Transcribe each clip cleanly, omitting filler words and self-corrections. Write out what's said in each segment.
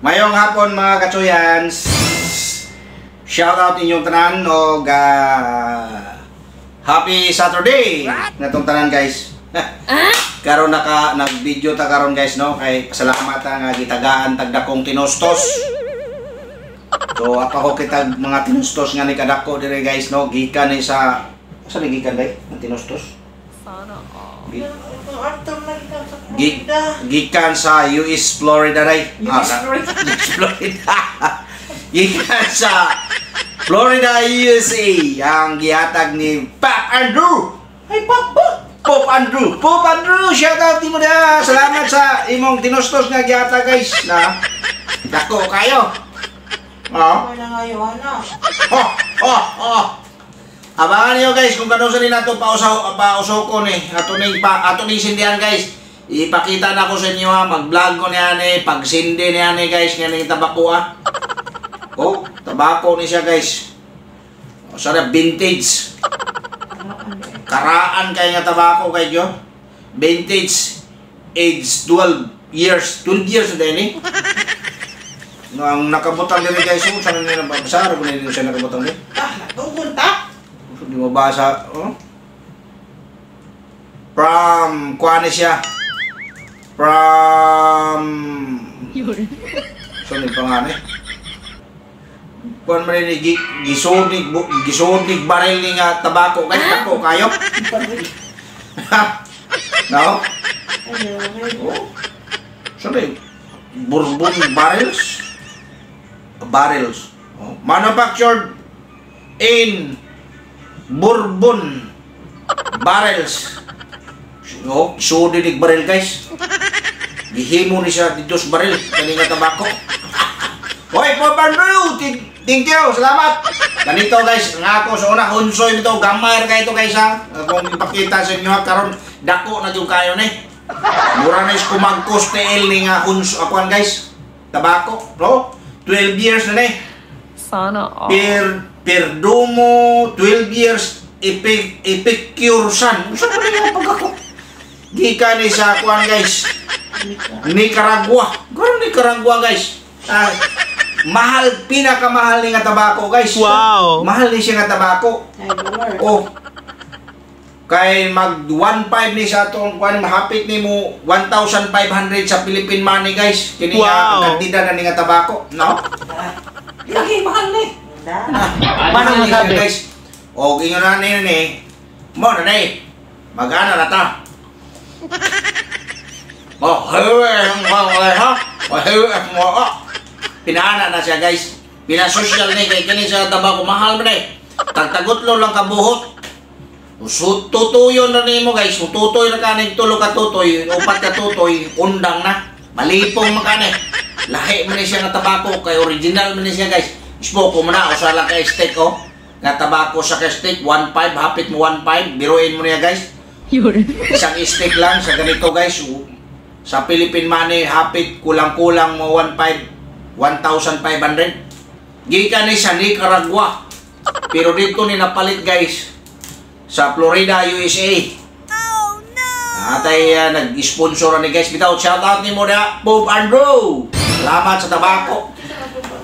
Mayong hapon mga katsuyans. Shoutout inyong tanan o happy Saturday natong tanan guys. Karon nag-video ta karon guys no kay pasalamatan nga gitagaan tagdakong tinostos. So ako kitag mga tinostos nga ni kadako dire guys no gikan ni sa saan gikan day ang tinostos? Sana gikan sa US Florida day. Florida. Gikan sa Florida, USA ang gihatag ni Pop Andrew. Ay Pop Andrew. Pop Andrew, shout out mo na. Salamat sa imong tinostos nga gihatag guys na dako kayo. Abangan niyo guys kung kano sa nato pausaw ko ni ato ni sindihan guys. Ipakita na ko sa inyo ha, mag-vlog ko niyan pag-sindi niyan guys ng tabako ha. Oh, tabako ni siya guys. Sarap vintage. Karaan kay nga tabako kay yo. Vintage age 12 years na din no, ang nakabutang din guys, saan nila nabasa? Ano nila siya nakabutang din? Natungkol ta? Hindi mo basa, oh? From, kuha ni siya. From... Saan yung pangalan? Kuha mo rin gisodnig baril ni nga tabako. Guys, tako kayo? No? Oh. Saan yung? Bourbon barrels? Barrels. Oh. Manufactured in Bourbon barrels. Oh, sodinig barrel guys. Gihimo ni siya dito sa barrel kanina tabako. Hoy, Pop Andrew, thank you, salamat. Ganito guys, nga ako sa una hunsoy nito, gamay kayo ito guys ha. Kung ipakita sa inyo ha, karon dako na yung kayo ni. Mura na is kumagkos TL ni nga hunso akuan guys. Tabako, no? 12 years na ni. Sana all. Perdomo, 12 years, epicure san. Saan pa rin pag ako? Gika ni sa akuan guys. Nicaragua. Gano'n Nicaragua guys. Mahal, pinakamahal ni nga tabako guys. Wow. Mahal ni siya nga tabako. Oh. Kay mag 1.5 ni sa atong kuan mahapit ni mo 1,500 sa Philippine money guys. Kini nga kantidad na ni nga tabako, no? Lagi mahal ni. Mahal ni siya guys. O ingon na ni mo na ni. Magana na ta. Oh, pinana na siya guys. Pina-social ni kay kini sa tabako mahal man ni. Tagtagutlo lang ka buhot. Tutuyo na nimo guys. Tutoy na kanig tulo ka tutoy, upat ka tutoy, undang na. Malipong makane. Lahi man ni siya nga tabako kay original man ni siya guys. Isboko mo na usala kay steak oh. Nga tabako sa kay steak 1.5 hapit mo 1.5 biruin mo niya guys. Isang steak lang sa ganito guys. Sa Philippine money hapit kulang-kulang mo 1.5 1,500. Gikan ni sa Nicaragua. Pero dito ni napalit guys sa Florida, USA. Oh no. Atay nag-sponsor ni guys. Bitaw shout out ni mo na Pop Andrew. Salamat sa tabako.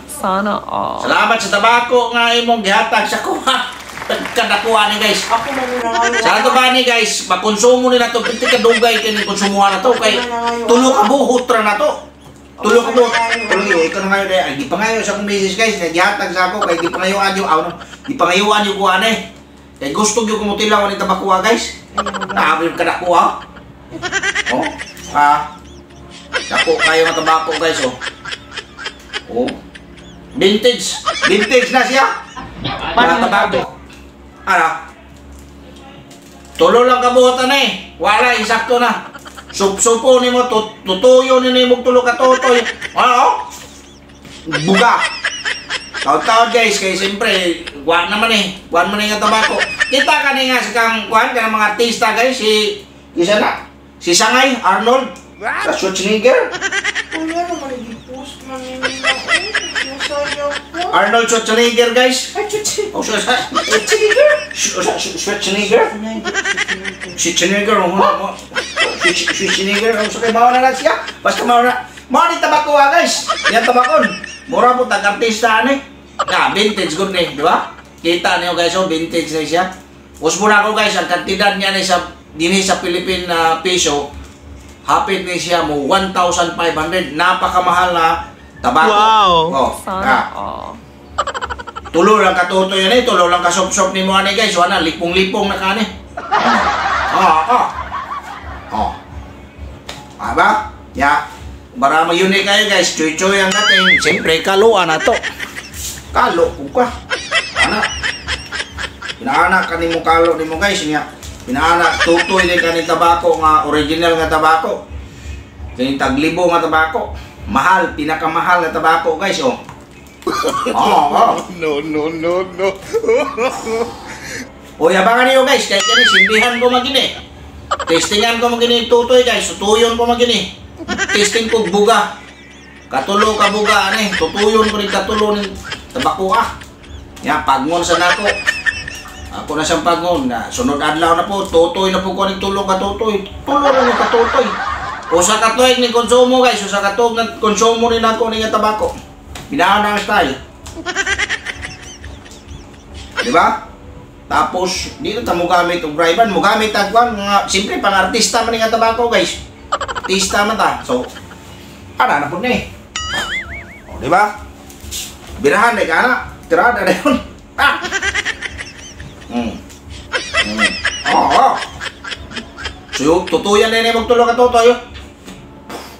Sana all. Salamat sa tabako nga imong gihatag sa kuha. Kadakuha ni guys. Sa ato ba ni guys, makonsumo nila to piti ka dugay kini konsumuhan na to kay tulo ka buhot ra na to. Tulo ka buhot. Tuloy ikaw na ngayon ay di pa ngayon sa kong business guys, gihatag sa ako kay di pa ngayon adyo di pa ngayon yung kuha ni. Kay gusto gyud ko mutilaw ni tabakuha guys. Naabil ka dakuha. Oh. Dako kayo nga tabako guys oh. Oh. Vintage na siya. Para tabako. Tulo lang kabuhatan wala insakto na. Supo ni mo tutuyo ni mo tulo ka tutoy. Buga. Taon-taon guys, kaya siyempre, guwan naman guwan mo na yung tabako. Kita ka nga sa kang guwan, ka ng mga artista guys, isa na, si Sangay, Arnold, sa Schwarzenegger. Wala naman, i-post man yun. Arnold Schwarzenegger guys. Schwarzenegger? Schwarzenegger? Schwarzenegger, Schwarzenegger, ang sakay mauna na siya. Basta mauna. Mga ni tabako guys. Yan tabakon. Mura po tag-artista ni. Vintage good ni, di ba? Kita niyo guys, vintage na siya. Usbo na ako guys, ang kantidad niya ni sa dinhi sa Philippine piso. Hapit ni siya mo 1,500. Napakamahal na tabako. Wow. Oh, Sana all. tulo lang katuto yan tulo lang kasop-sop ni mo ani guys. Wala, lipong-lipong na kani. Aba? Ya. Para mayuni kayo guys, choy-choy ang dating. Siyempre, kaluan na to. Kalo po ka. Anak. Pinaanak ka ni mo kalo ni mo guys niya. Pinaanak, tutoy ni ka ni tabako nga original nga tabako. Kaya taglibo nga tabako. Mahal, pinakamahal nga tabako guys oh. No. O yabangan niyo guys, kahit kani sindihan ko magini. Testingan ko magini tutoy guys, tutuyon ko magini. Testing ko buga. Katulo ka buga ani, tutuyon ko ni katulo ni tabako Ya pagngon sa nako. Ako na siyang pagngon na sunod adlaw na po, tutoy na po ko ni tulong ka tutoy. Tulo na ni katutoy. O sa katuig ni konsumo guys, o sa katug ng konsumo ni nako ni tabako. Binaan na ang style. Diba? Tapos, di na mo gamit o briban, mo gamit agwan, mga, siyempre, pang-artista man nga tabako, guys. Artista man ta. So, na po na eh. O, diba? Birahan, ka na. Tirada na yun. So, tutuyan na yun, magtulong ka tutoy.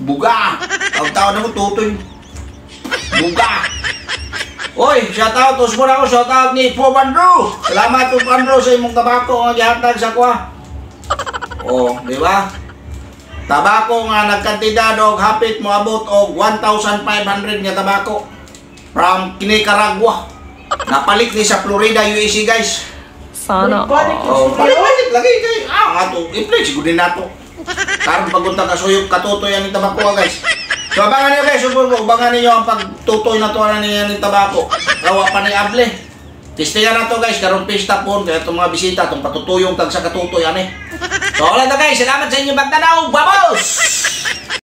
Buga. Tawag-tawag na mo, tutoy. Buga. Oy, shoutout to muna ako, shoutout ni Po Bandro. Salamat po Bandro sa imong tabako nga gihatag sa kuha. Oh, di ba? Tabako nga nagkantidad og hapit moabot og 1,500 nga tabako from Nicaragua. Napalit ni sa Florida, USA guys. Sana Balik all. ko Oh, palit lagi kay ato, i-play siguro din nato. Karon pagunta ka suyop katutoy ang tabako guys. So abangan niyo guys, abangan niyo ang pagtutoy na to ni tabako. Rawa pa ni Able. Testingan na to guys, karong pista po, kaya itong mga bisita, itong patutuyong tag sa katutoy ani. So wala na guys, salamat sa inyo pagtanaw, babos!